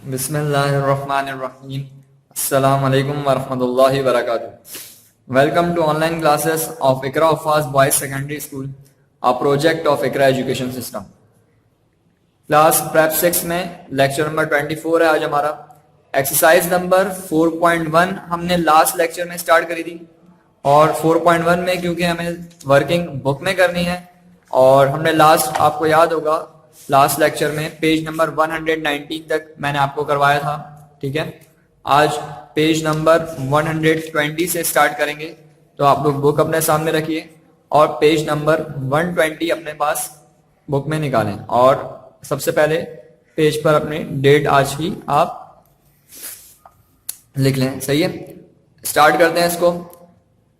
Bismillahirrahmanirrahim. Assalamu alaikum warahmatullahi wabarakatuh. Welcome to online classes of Iqra Hufaz Boys Secondary School, a project of Iqra Education System. Class prep 6 में lecture number 24 है आज हमारा। Exercise number 4.1 हमने last lecture में start करी थी और 4.1 में क्योंकि हमें वर्किंग बुक में करनी है और हमने लास्ट, आपको याद होगा, लास्ट लेक्चर में पेज नंबर 119 तक मैंने आपको करवाया था। ठीक है, आज पेज नंबर 120 से स्टार्ट करेंगे, तो आप लोग बुक अपने सामने रखिए और पेज नंबर 120 अपने पास बुक में निकालें और सबसे पहले पेज पर अपनी डेट आज की आप लिख लें। सही है, स्टार्ट करते हैं इसको।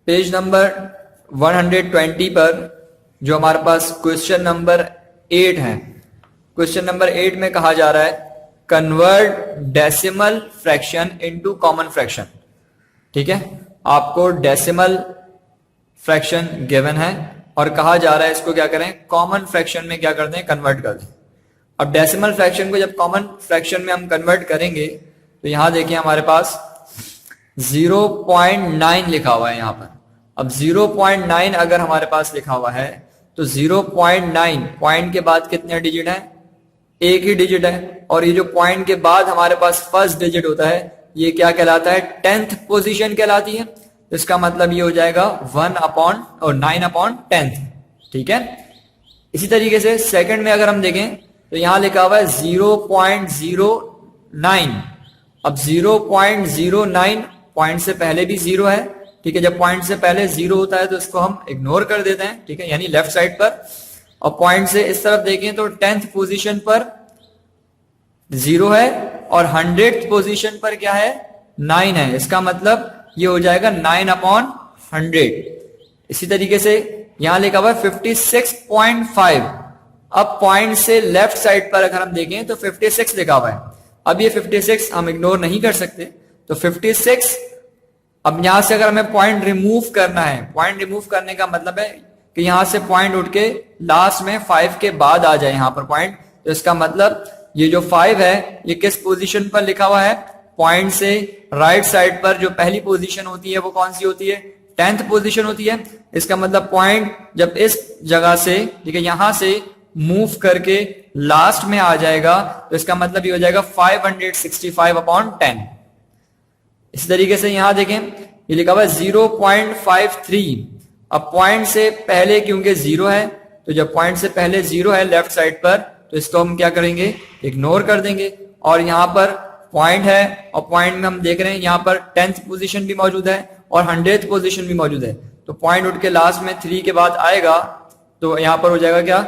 पेज नंबर 120 पर जो हमारे पास क्वेश्चन नंबर 8 है, क्वेश्चन नंबर 8 में कहा जा रहा है convert decimal fraction into common fraction. ठीक है, आपको डेसिमल फ्रैक्शन गिवन है और कहा जा रहा है इसको क्या करें, कॉमन फ्रैक्शन में क्या कर दें, कन्वर्ट कर दें। अब डेसिमल फ्रैक्शन को जब कॉमन फ्रैक्शन में हम कन्वर्ट करेंगे तो यहां देखिए हमारे पास 0.9 लिखा हुआ है यहां पर। अब 0.9 अगर हमारे पास लिखा हुआ है तो 0.9 पॉइंट के बाद कितने डिजिट हैं, एक ही डिजिट है, और ये जो पॉइंट के बाद हमारे पास फर्स्ट डिजिट होता है ये क्या कहलाता है, 10th पोजीशन कहलाती है। तो इसका मतलब ये हो जाएगा 9/10। ठीक है, इसी तरीके से सेकंड में अगर हम देखें तो यहां लिखा हुआ है 0.09। अब 0.09 पॉइंट से पहले भी जीरो है। ठीक है, जब पॉइंट से पहले जीरो होता है तो इसको हम इग्नोर कर देते हैं। ठीक है, यानी लेफ्ट साइड पर। और पॉइंट से इस तरफ देखें तो 10th पोजीशन पर जीरो है और 100th पोजीशन पर क्या है, 9 है। इसका मतलब ये हो जाएगा 9/100। इसी तरीके से यहां लिखा हुआ है 56.5। अब पॉइंट से लेफ्ट साइड पर अगर हम देखें तो 56 लिखा हुआ है। अब ये 56 हम इग्नोर नहीं कर सकते, तो 56। अब यहां से अगर हमें पॉइंट रिमूव करना है, पॉइंट रिमूव करने का मतलब है कि यहां से पॉइंट उठ के लास्ट में 5 के बाद आ जाए यहां पर पॉइंट। तो इसका मतलब ये जो 5 है ये किस पोजीशन पर लिखा हुआ है, पॉइंट से राइट साइड पर जो पहली पोजीशन होती है वो कौन सी होती है, 10th पोजीशन होती है। इसका मतलब पॉइंट जब इस जगह से, ठीक है, यहां से मूव करके लास्ट में आ जाएगा तो इसका मतलब ये हो जाएगा 565/10। इस तरीके से यहां देखें ये लिखा हुआ है 0.53। अब पॉइंट से पहले क्योंकि जीरो है, तो जब पॉइंट से पहले जीरो है लेफ्ट साइड पर तो इसको हम क्या करेंगे, इग्नोर कर देंगे। और यहां पर पॉइंट है और पॉइंट में हम देख रहे हैं यहां पर 10th पोजीशन भी मौजूद है और 100th पोजीशन भी मौजूद है। तो पॉइंट उठ के लास्ट में 3 के बाद आएगा तो यहां पर हो जाएगा क्या,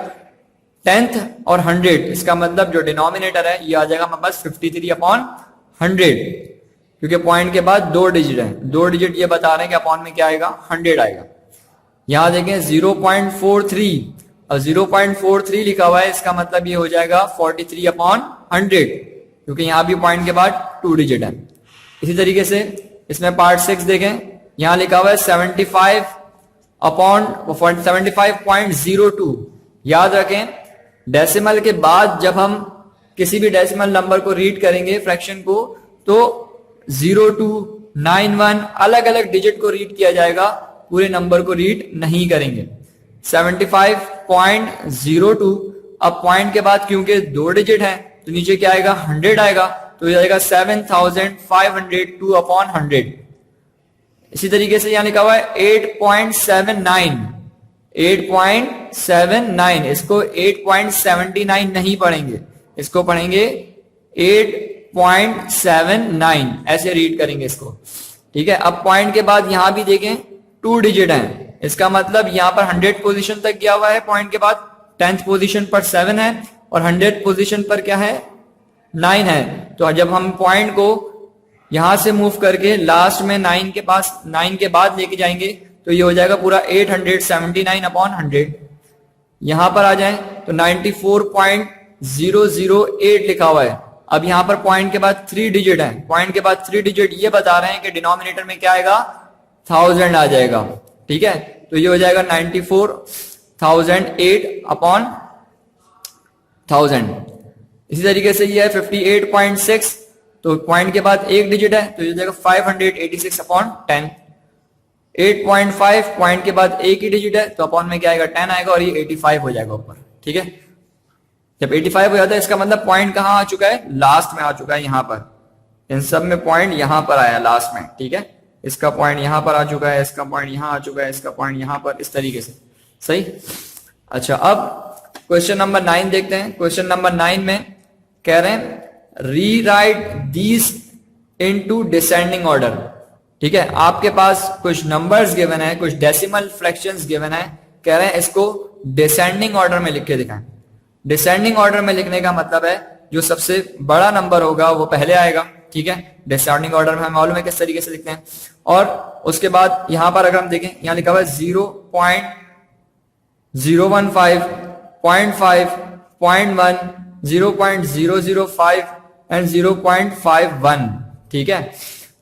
10th और 100। इसका मतलब जो डिनोमिनेटर है ये आ जाएगा हमारे पास 53/100, क्योंकि पॉइंट के बाद 2 डिजिट है, 2 डिजिट ये बता रहे हैं कि अपॉन में क्या आएगा, 100 आएगा। यहां देखें 0.43 और 0.43 लिखा हुआ है, इसका मतलब ये हो जाएगा 43/100, क्योंकि यहां भी पॉइंट के बाद 2 डिजिट है। इसी तरीके से इसमें पार्ट 6 देखें, यहां लिखा हुआ है 75/75.02। याद रखें डेसिमल के बाद जब हम किसी भी डेसिमल नंबर को रीड करेंगे, फ्रैक्शन को, तो 0 to 91 अलग अलग डिजिट को रीड किया जाएगा, पूरे नंबर को रीड नहीं करेंगे। 75.02। अब पॉइंट के बाद क्योंकि 2 डिजिट है तो नीचे क्या आएगा, 100 आएगा, तो ये आएगा 7502/100। इसी तरीके से यहां लिखा हुआ है 8.79। 8.79, इसको 8.79 नहीं पढ़ेंगे, इसको पढ़ेंगे 8.79, ऐसे रीड करेंगे इसको। ठीक है, अब पॉइंट के बाद यहां भी देखें 2 डिजिट हैं, इसका मतलब यहां पर 100th पोजीशन तक गया हुआ है, पॉइंट के बाद 10th पोजीशन पर 7 है और 100th पोजीशन पर क्या है, 9 है। तो जब हम पॉइंट को यहां से मूव करके लास्ट में 9 के पास, 9 के बाद लेके जाएंगे तो ये हो जाएगा पूरा 879/100। यहां पर आ जाएं तो 94.008 लिखा हुआ है। अब यहां पर पॉइंट के बाद 3 डिजिट है, पॉइंट के बाद 3 डिजिट ये बता रहे हैं कि डिनोमिनेटर में क्या आएगा, 1000 आ जाएगा। ठीक है, तो ये हो जाएगा 94,008/1000। इसी तरीके से ये है 58.6 तो पॉइंट के बाद एक डिजिट है तो ये हो जाएगा 586 अपॉन 10। 8.5 पॉइंट के बाद एक ही डिजिट है तो अपॉन में क्या आएगा 10 आएगा और ये 85 हो जाएगा ऊपर। ठीक है, जब 85 हो जाता है इसका मतलब पॉइंट कहाँ आ चुका है, लास्ट में आ चुका है, यहां पर। इन सब में पॉइंट यहां पर आया लास्ट में। ठीक है, इसका पॉइंट यहां पर आ चुका है, इसका पॉइंट यहां आ चुका है, इसका पॉइंट यहां पर, इस तरीके से। सही। अच्छा, अब क्वेश्चन नंबर 9 देखते हैं। क्वेश्चन नंबर 9 में कह रहे हैं rewrite these into descending order. ठीक है, आपके पास कुछ नंबर्स गिवन है, कुछ डेसिमल फ्रैक्शंस गिवन है, कह रहे हैं इसको डिसेंडिंग ऑर्डर में लिख के दिखाएं। डिसेंडिंग ऑर्डर में लिखने का मतलब है जो सबसे बड़ा नंबर होगा वो पहले आएगा। ठीक है, डिसेंडिंग ऑर्डर में हमें मालूम है किस तरीके से लिखते हैं। और उसके बाद यहां पर अगर हम देखें, यहां लिखा हुआ है 0.015, 0.5, 0.1, 0.005 एंड 0.51। ठीक है,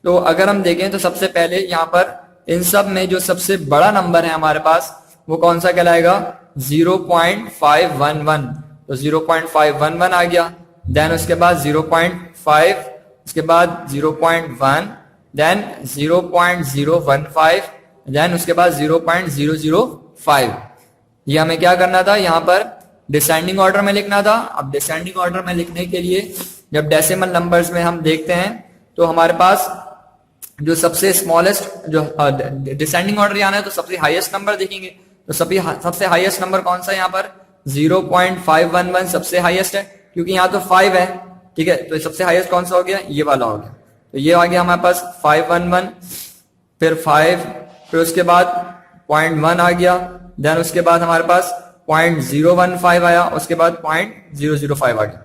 तो अगर हम देखें तो सबसे पहले यहां पर इन सब में जो सबसे बड़ा नंबर है हमारे पास वो कौन सा कहलाएगा, 0.511। तो 0.511 आ गया, देन उसके बाद 0.5, उसके बाद 0.1, देन 0.015, देन उसके बाद 0.005। ये हमें क्या करना था, यहां पर डिसेंडिंग ऑर्डर में लिखना था। अब डिसेंडिंग ऑर्डर में लिखने के लिए जब डेसिमल नंबर्स में हम देखते हैं तो हमारे पास जो सबसे स्मॉलेस्ट, जो डिसेंडिंग ऑर्डर आना है तो सबसे हाईएस्ट नंबर देखेंगे। तो सबसे हाईएस्ट नंबर कौन सा है यहाँ पर, 0.511 सबसे हाईएस्ट है, क्योंकि यहाँ तो 5 है। ठीक है, तो सबसे हाईएस्ट कौन सा हो गया, ये वाला हो गया। तो ये आ गया हमारे पास 511, फिर 5, फिर उसके बाद 0.1 आ गया, देन उसके बाद हमारे पास 0.015 आया, उसके बाद 0.005 आ गया।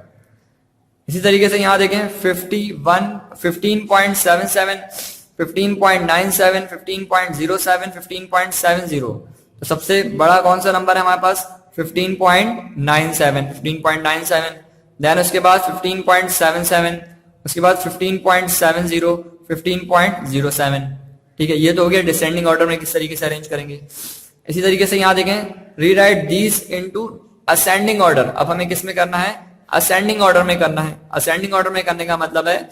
इसी तरीके से यहां देखें 15.77, 15.97, 15.07, 15.70। तो सबसे बड़ा कौन सा नंबर है हमारे पास, 15.97, देन उसके बाद 15.77, उसके बाद 15.70, 15.07। ठीक है, ये तो हो गया डिसेंडिंग ऑर्डर में किस तरीके से अरेंज करेंगे। इसी तरीके से यहां देखें rewrite these into ascending order. अब हमें किस में करना है, असेंडिंग ऑर्डर में करना है। असेंडिंग ऑर्डर में करने का मतलब है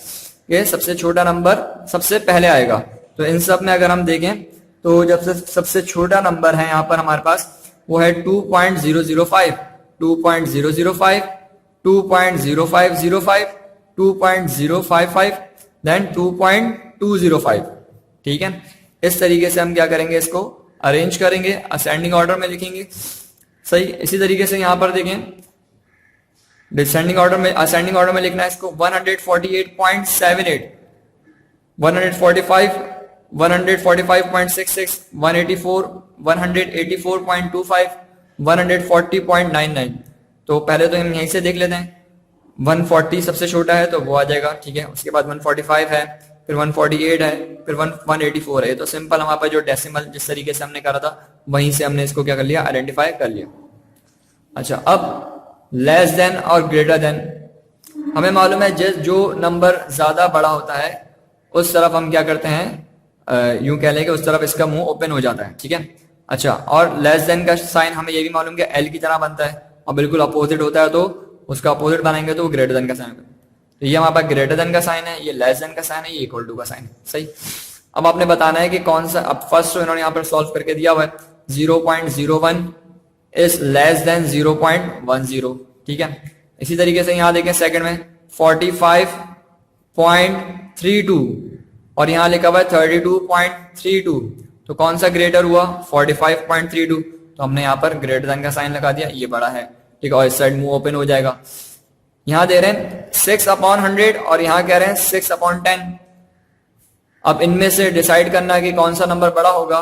कि सबसे छोटा नंबर सबसे पहले आएगा। तो इन सब में अगर हम देखें तो जब से सबसे छोटा नंबर है यहाँ पर हमारे पास वो है 2.005, 2.005, 2.0505, 2.055, देन 2.205। ठीक है, इस तरीके से हम क्या करेंगे, इसको अरेंज करेंगे, असेंडिंग ऑर्डर में लिखेंगे। सही। इसी तरीके से यहां पर देखें डिसेंडिंग ऑर्डर में, असेंडिंग ऑर्डर में लिखना है इसको 148.78, 145, 145.66, 184, 184.25, 140.99। तो पहले तो हम यहीं से देख लेते हैं, 140 सबसे छोटा है तो वो आ जाएगा। ठीक है, उसके बाद 145 है, फिर 148 है, फिर 184 है। तो सिंपल हमारे पास जो डेसिमल जिस तरीके से हमने करा था वहीं से हमने इसको क्या कर लिया, आइडेंटिफाई कर लिया। अच्छा, अब लेस देन और ग्रेटर देन, हमें मालूम है जो नंबर ज्यादा बड़ा होता है उस तरफ हम क्या करते हैं, यूं कह लें कि उस तरफ इसका मुंह ओपन हो जाता है। ठीक है। अच्छा, और लेस देन का साइन हमें ये भी मालूम है एल की तरह बनता है, और बिल्कुल अपोजिट होता है तो उसका अपोजिट बनाएंगे तो वो ग्रेटर देन का साइन होगा। तो ये हमारे पास ग्रेटर देन का साइन है, ये लेस देन का साइन है, ये इक्वल टू का साइन है। सही। अब आपने बताना है कि कौन सा, अब फर्स्ट तो इन्होंने यहाँ पर सॉल्व करके दिया हुआ है 0.01 इज लेस देन 0.10। ठीक है। इसी तरीके से यहां देखें सेकंड में 45.32 और यहां लिखा हुआ है 32.32। तो कौन सा ग्रेटर हुआ, 45.32। तो हमने यहां पर ग्रेटर देन का साइन लगा दिया, ये बड़ा है। ठीक है, और इस साइड मुंह ओपन हो जाएगा। यहां दे रहे हैं 6/100 और यहां कह रहे हैं 6/10। अब इनमें से डिसाइड करना कि कौन सा नंबर बड़ा होगा।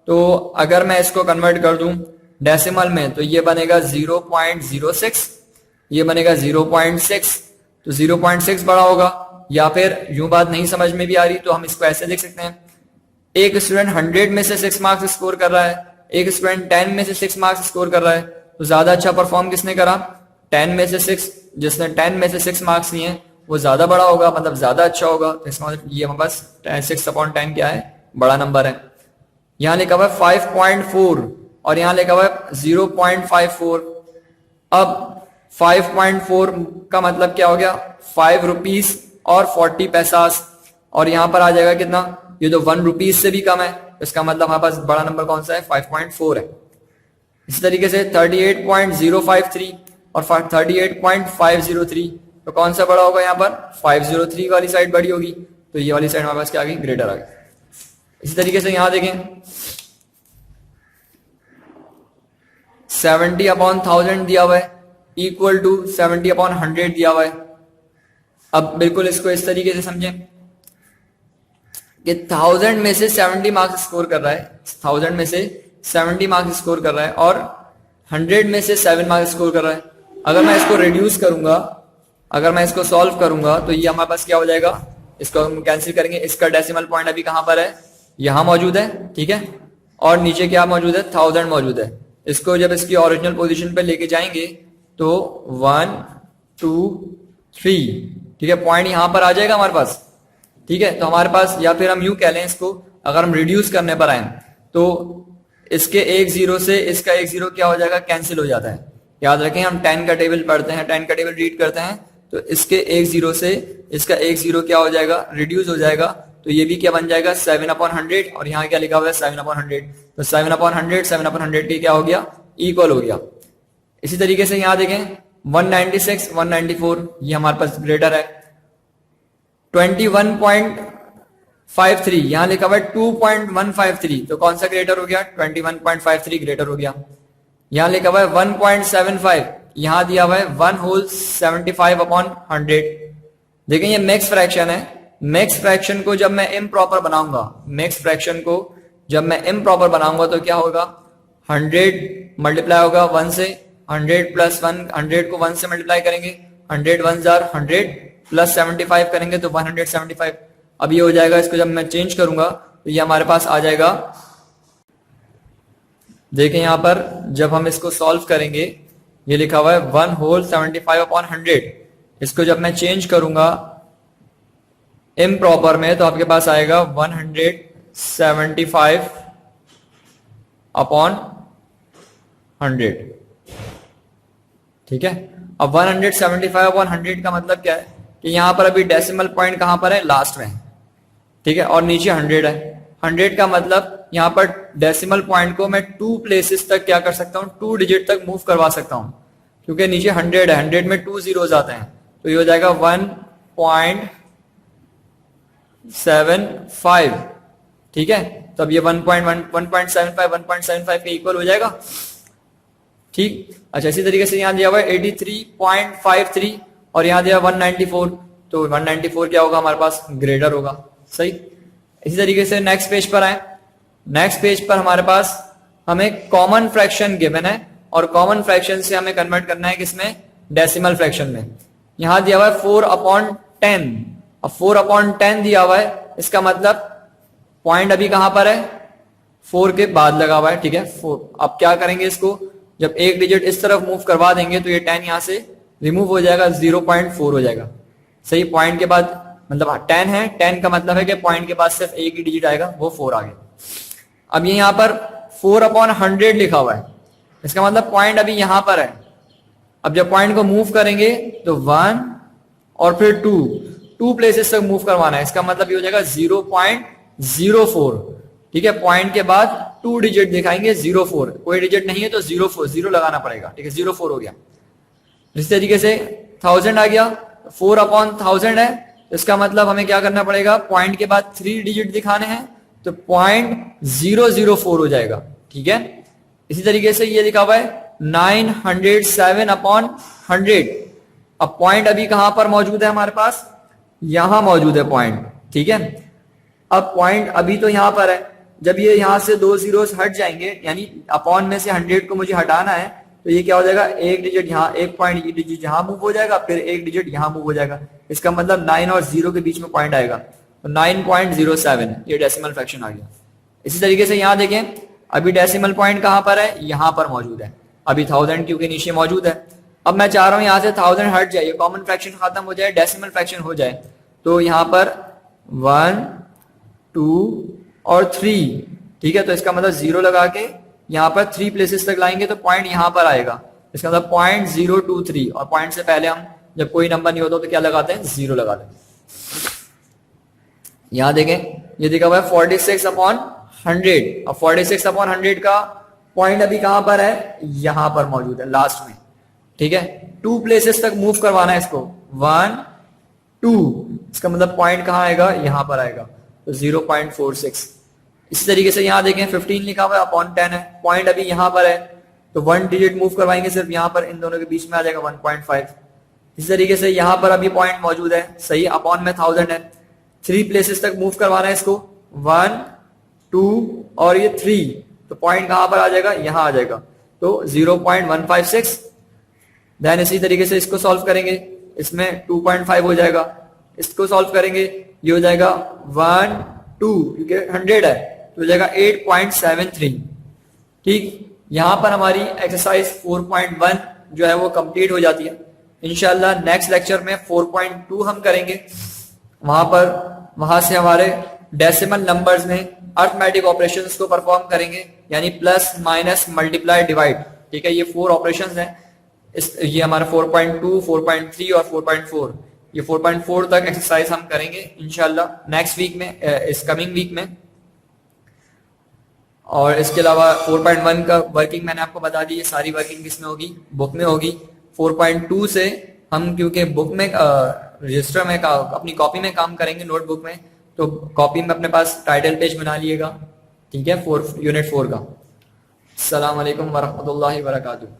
तो अगर मैं इसको कन्वर्ट कर दूं डेसिमल में तो ये बनेगा 0.06, ये बनेगा 0.6। तो 0.6 बड़ा होगा, या फिर यूं बात नहीं समझ में भी आ रही तो हम इसको ऐसे देख सकते हैं, एक स्टूडेंट 100 में से 6 मार्क्स स्कोर कर रहा है, एक स्टूडेंट 10 में से 6 मार्क्स स्कोर कर रहा है। तो ज्यादा अच्छा परफॉर्म किसने करा, 10 में से 6, जिसने 10 में से 6 मार्क्स लिए हैं वो ज्यादा बड़ा होगा, मतलब ज्यादा अच्छा होगा। तो इसका मतलब ये हमारे पास 6/10 क्या है, बड़ा नंबर है। यहां लिखा हुआ है 5.4 और यहां लिखा हुआ है 0.54। अब 5.4 का मतलब क्या हो गया, 5 रुपीज और 40 पैसास, और यहाँ पर आ जाएगा कितना, ये तो 1 रुपीज से भी कम है, इसका मतलब हमारे पास बड़ा नंबर कौन सा है, 5.4 है। इसी तरीके से 38.053 और 38.503, तो कौन सा बड़ा होगा यहाँ पर, 503 वाली साइड बड़ी होगी, तो ये वाली साइड हमारे पास क्या आ गई, ग्रेटर आ गई। इसी तरीके से यहां देखें 70/1000 दिया हुआ है इक्वल टू 70/100 दिया हुआ है। अब बिल्कुल इसको इस तरीके से समझें कि 1000 में से 70 मार्क्स स्कोर कर रहा है, 1000 में से 70 मार्क्स स्कोर कर रहा है और 100 में से 7 मार्क्स स्कोर कर रहा है। अगर मैं इसको रिड्यूस करूंगा, अगर मैं इसको सॉल्व करूंगा तो ये हमारे पास क्या हो जाएगा, इसको हम कैंसिल करेंगे। इसका डेसिमल पॉइंट अभी कहां पर है, यहां मौजूद है, ठीक है, और नीचे क्या मौजूद है, 1000 मौजूद है। इसको जब इसकी ओरिजिनल पोजीशन पे लेके जाएंगे तो 1 2 3, ठीक है, पॉइंट यहां पर आ जाएगा हमारे पास, ठीक है। तो हमारे पास, या फिर हम यूं कह लें इसको, अगर हम रिड्यूस करने पर आए तो इसके एक जीरो से इसका एक जीरो क्या हो जाएगा, कैंसिल हो जाता है। याद रखें हम 10 का टेबल पढ़ते हैं, 10 का टेबल रीड करते हैं, तो इसके एक जीरो से इसका एक जीरो क्या हो जाएगा, रिड्यूस हो जाएगा। तो ये भी क्या बन जाएगा, 7/100, और यहाँ क्या लिखा हुआ है 7/100, तो 7/100 7/100 की क्या हो गया, इक्वल हो गया। इसी तरीके से यहाँ देखें 196 194, ये हमारे पास ग्रेटर है। 21.53 यहाँ लिखा हुआ है 2.153, तो कौन सा ग्रेटर हो गया, 21.53 ग्रेटर हो गया। यहाँ लिखा हुआ है 1.75, यहाँ दिया हुआ है 1/75/100। देखें ये मैक्स फ्रैक्शन है, मैक्स फ्रैक्शन को जब मैं इम्प्रॉपर बनाऊंगा, मैक्स फ्रैक्शन को जब मैं इम्प्रॉपर बनाऊंगा तो क्या होगा, 100 मल्टीप्लाई होगा 1 से, 100 प्लस 1, 100 को 1 से मल्टीप्लाई करेंगे, 100 1 जार 100 प्लस 75 करेंगे तो 175। अब ये हो जाएगा, इसको जब मैं चेंज करूंगा तो ये हमारे पास आ जाएगा। देखें यहां पर जब हम इसको सॉल्व करेंगे, ये लिखा हुआ है 1/75/100, इसको जब मैं चेंज करूंगा इम्प्रॉपर में तो आपके पास आएगा 175/100, ठीक है। अब 175/100 का मतलब क्या है कि यहां पर अभी डेसिमल पॉइंट कहां पर है, लास्ट में, ठीक है, और नीचे 100 है। 100 का मतलब यहां पर डेसिमल पॉइंट को मैं 2 प्लेसेस तक क्या कर सकता हूं, 2 डिजिट तक मूव करवा सकता हूं, क्योंकि नीचे 100 है, 100 में 2 जीरोस आते हैं, तो ये हो जाएगा 1.75, ठीक है। तो अब ये 1.75 के इक्वल हो जाएगा, ठीक। अच्छा, इसी तरीके से यहां दिया हुआ है 83.53 और यहां दिया 194, तो 194 क्या होगा हमारे पास, ग्रेटर होगा, सही। इसी तरीके से नेक्स्ट पेज पर आए, नेक्स्ट पेज पर हमारे पास हमें कॉमन फ्रैक्शन गिवन है और कॉमन फ्रैक्शन से हमें कन्वर्ट करना है किसमें, डेसिमल फ्रैक्शन में। यहां दिया हुआ है 4/10, अब 4/10 दिया हुआ है, इसका मतलब पॉइंट अभी कहां पर है, 4 के बाद लगा हुआ है, ठीक है। 4, अब क्या करेंगे, इसको जब एक डिजिट इस तरफ मूव करवा देंगे तो ये 10 यहां से रिमूव हो जाएगा, 0.4 हो जाएगा, सही। पॉइंट के बाद मतलब 10 है, 10 का मतलब है कि पॉइंट के बाद सिर्फ एक ही डिजिट आएगा, वो 4 आ गया। अब ये यहां पर 4/100 लिखा हुआ है, इसका मतलब पॉइंट अभी यहां पर है। अब जब पॉइंट को मूव करेंगे तो 1 और फिर 2 प्लेसेस तक मूव करवाना है, इसका मतलब ये हो जाएगा 0.04, ठीक है। पॉइंट के बाद 2 डिजिट दिखाएंगे, 04, कोई डिजिट नहीं है तो 04, 0 लगाना पड़ेगा, ठीक है, 04 हो गया। इस तरीके से 1000 आ गया, 4/1000 है, इसका मतलब हमें क्या करना पड़ेगा, पॉइंट के बाद 3 डिजिट दिखाने हैं, तो 0.004 हो जाएगा, ठीक है। इसी तरीके से ये लिखा हुआ है 907/100। अब पॉइंट अभी कहां पर मौजूद है हमारे पास, यहां मौजूद है पॉइंट, ठीक है। अब पॉइंट अभी तो यहां पर है, जब ये यहां से 2 जीरोस हट जाएंगे, यानी अपॉन में से 100 को मुझे हटाना है, तो ये क्या हो जाएगा, एक डिजिट यहाँ, एक पॉइंट ये डिजिट यहां मूव हो जाएगा, फिर एक डिजिट यहां मूव हो जाएगा, इसका मतलब 9 और 0 के बीच में पॉइंट आएगा, तो 9.07, ये डेसिमल फ्रैक्शन आ गया। इसी तरीके से यहां देखें, अभी डेसिमल पॉइंट कहां पर है, यहां पर मौजूद है, अभी 1000 क्योंकि नीचे मौजूद है। अब मैं चाह रहा हूं यहां से 1000 हट जाए, कॉमन फ्रैक्शन खत्म हो जाए, डेसिमल फ्रैक्शन हो जाए, तो यहां पर 1 2 और 3, ठीक है। तो इसका मतलब 0 लगा के यहां पर 3 प्लेसेस तक लाएंगे तो पॉइंट यहां पर आएगा, इसका मतलब 0.023, और पॉइंट से पहले हम जब कोई नंबर नहीं होता तो क्या लगाते हैं, 0 लगाते हैं। यहां देखें, ये दिखा हुआ है 46/100। अब 46/100 का पॉइंट अभी कहां पर है, यहां पर मौजूद है लास्ट में, ठीक है। 2 प्लेसेस तक मूव करवाना है इसको, 1 2, इसका मतलब पॉइंट कहां आएगा, यहां पर आएगा, तो 0.46। इसी तरीके से यहां देखें 15 लिखा हुआ है, अपॉन 10 है, पॉइंट अभी यहां पर है, तो 1 डिजिट मूव करवाएंगे सिर्फ यहां पर, इन दोनों के बीच में आ जाएगा 1.5। इसी तरीके से यहां पर अभी पॉइंट मौजूद है, सही, अपॉन में 1000 है, 3 प्लेसेस तक मूव करवाना है इसको, 1 2 और ये 3, तो पॉइंट कहां पर आ जाएगा, यहां आ जाएगा, तो 0.156। देन इसी तरीके से इसको सॉल्व करेंगे, इसमें 2.5 हो जाएगा, इसको सॉल्व करेंगे, ये हो जाएगा 1 2, क्योंकि 100 है तो हो जाएगा 8.73। ठीक, यहां पर हमारी एक्सरसाइज 4.1 जो है वो कंप्लीट हो जाती है। इंशाल्लाह नेक्स्ट लेक्चर में 4.2 हम करेंगे, वहां से हमारे डेसिमल नंबर्स में अर्थमेटिक ऑपरेशंस को परफॉर्म करेंगे, यानी प्लस माइनस मल्टीप्लाई डिवाइड, ठीक है। ये 4 ऑपरेशंस हैं, ये हमारा 4.2 4.3 और 4.4, ये 4.4 तक एक्सरसाइज हम करेंगे इंशाल्लाह नेक्स्ट वीक में, इस कमिंग वीक में। और इसके अलावा 4.1 का वर्किंग मैंने आपको बता दी है, सारी वर्किंग किसमें होगी, बुक में होगी। 4.2 से हम क्योंकि बुक में रजिस्टर में अपनी कॉपी में काम करेंगे, नोटबुक में, तो कॉपी में अपने पास टाइटल पेज बना लिएगा, ठीक है, यूनिट 4 का। अस्सलाम वालेकुम वरहमतुल्लाहि वबरकातुहू।